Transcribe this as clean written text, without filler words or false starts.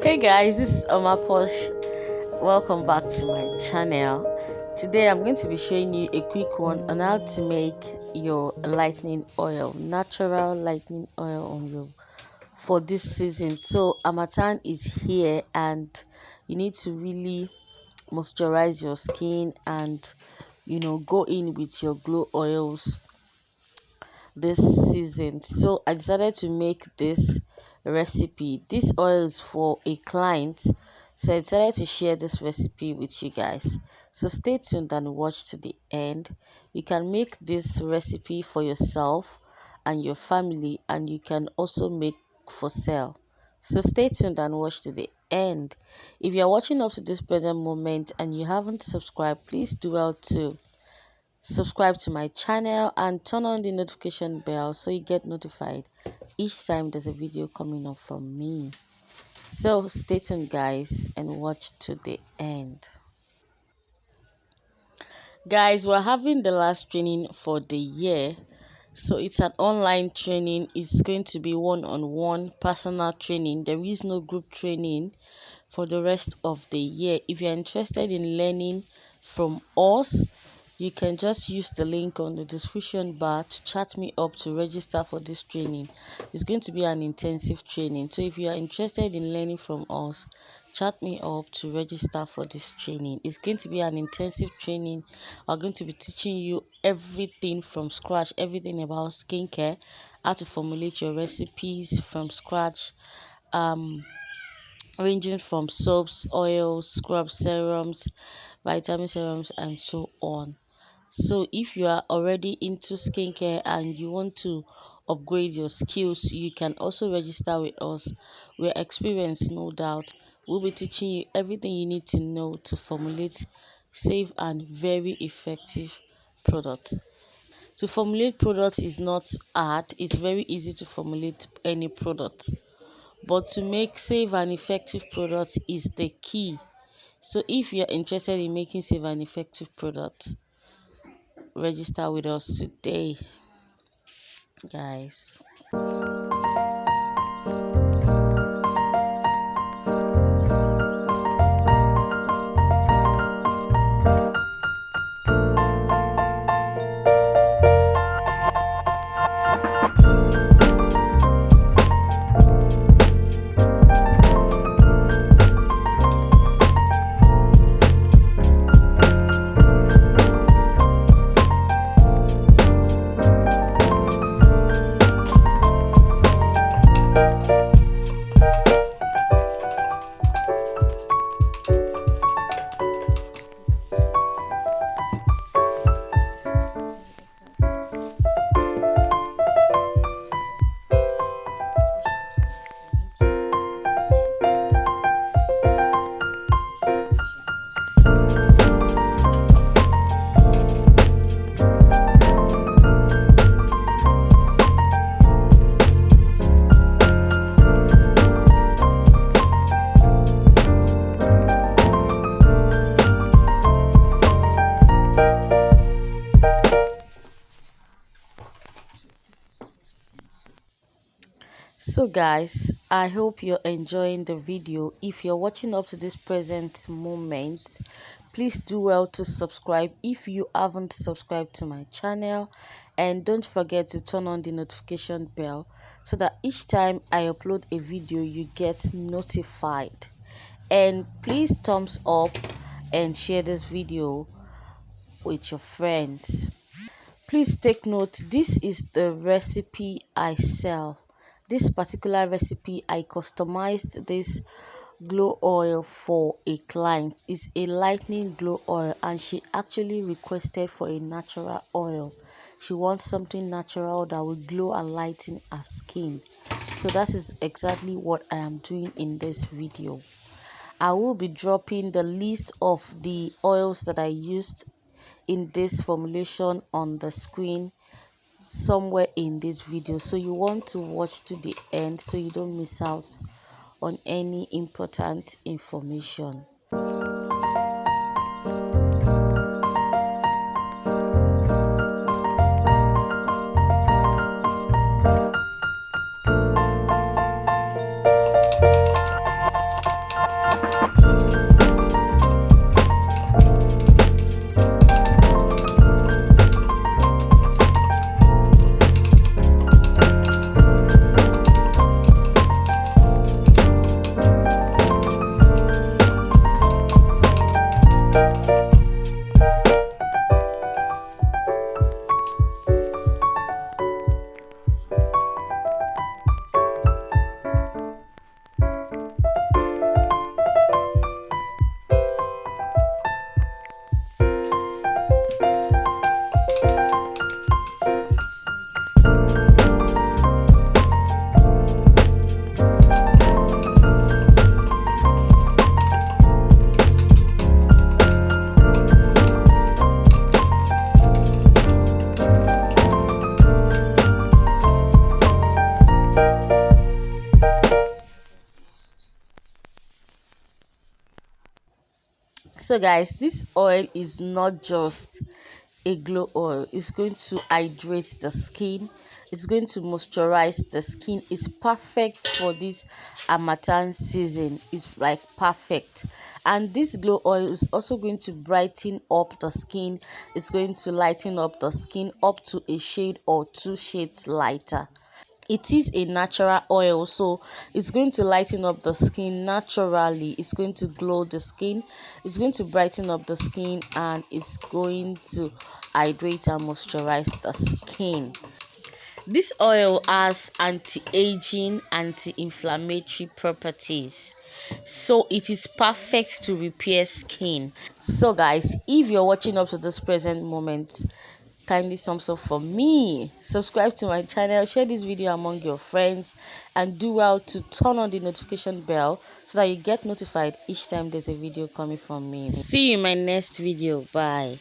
Hey guys, this is Oma Posh. Welcome back to my channel. Today I'm going to be showing you a quick one on how to make your lightning oil, natural lightning oil on your for this season. So Harmattan is here and you need to really moisturize your skin and go in with your glow oils this season. So I decided to make this recipe. This oil is for a client, so I decided to share this recipe with you guys. So stay tuned and watch to the end. You can make this recipe for yourself and your family, and you can also make for sale. So stay tuned and watch to the end. If you are watching up to this present moment and you haven't subscribed, please do well to subscribe to my channel and turn on the notification bell so you get notified each time there's a video coming up from me. So stay tuned guys and watch to the end. Guys, we're having the last training for the year, so it's an online training. It's going to be one-on-one personal training. There is no group training for the rest of the year. If you're interested in learning from us, you can just use the link on the description bar to chat me up to register for this training. It's going to be an intensive training, so if you are interested in learning from us, chat me up to register for this training. It's going to be an intensive training. We're going to be teaching you everything from scratch, everything about skincare, how to formulate your recipes from scratch, ranging from soaps, oils, scrubs, serums, vitamin serums, and so on. So if you are already into skincare and you want to upgrade your skills, you can also register with us. We're experienced, no doubt. We'll be teaching you everything you need to know to formulate safe and very effective products. To formulate products is not hard. It's very easy to formulate any product, but to make safe and effective products is the key. So if you're interested in making safe and effective products, register with us today, guys. So guys, I hope you're enjoying the video. If you're watching up to this present moment, please do well to subscribe if you haven't subscribed to my channel, and don't forget to turn on the notification bell so that each time I upload a video you get notified. And please thumbs up and share this video with your friends. Please take note, this is the recipe I sell. This particular recipe, I customized this glow oil for a client. It's a lightning glow oil and she actually requested for a natural oil. She wants something natural that will glow and lighten her skin. So that is exactly what I am doing in this video. I will be dropping the list of the oils that I used in this formulation on the screen somewhere in this video, so you want to watch to the end so you don't miss out on any important information. So guys, this oil is not just a glow oil. It's going to hydrate the skin, it's going to moisturize the skin. It's perfect for this Harmattan season. It's like perfect. And this glow oil is also going to brighten up the skin. It's going to lighten up the skin up to a shade or 2 shades lighter. It is a natural oil, so it's going to lighten up the skin naturally. It's going to glow the skin, it's going to brighten up the skin, and it's going to hydrate and moisturize the skin. This oil has anti-aging, anti-inflammatory properties, so it is perfect to repair skin. So guys, if you're watching up to this present moment, kindly thumbs up for me, subscribe to my channel, share this video among your friends, and do well to turn on the notification bell so that you get notified each time there's a video coming from me. See you in my next video. Bye.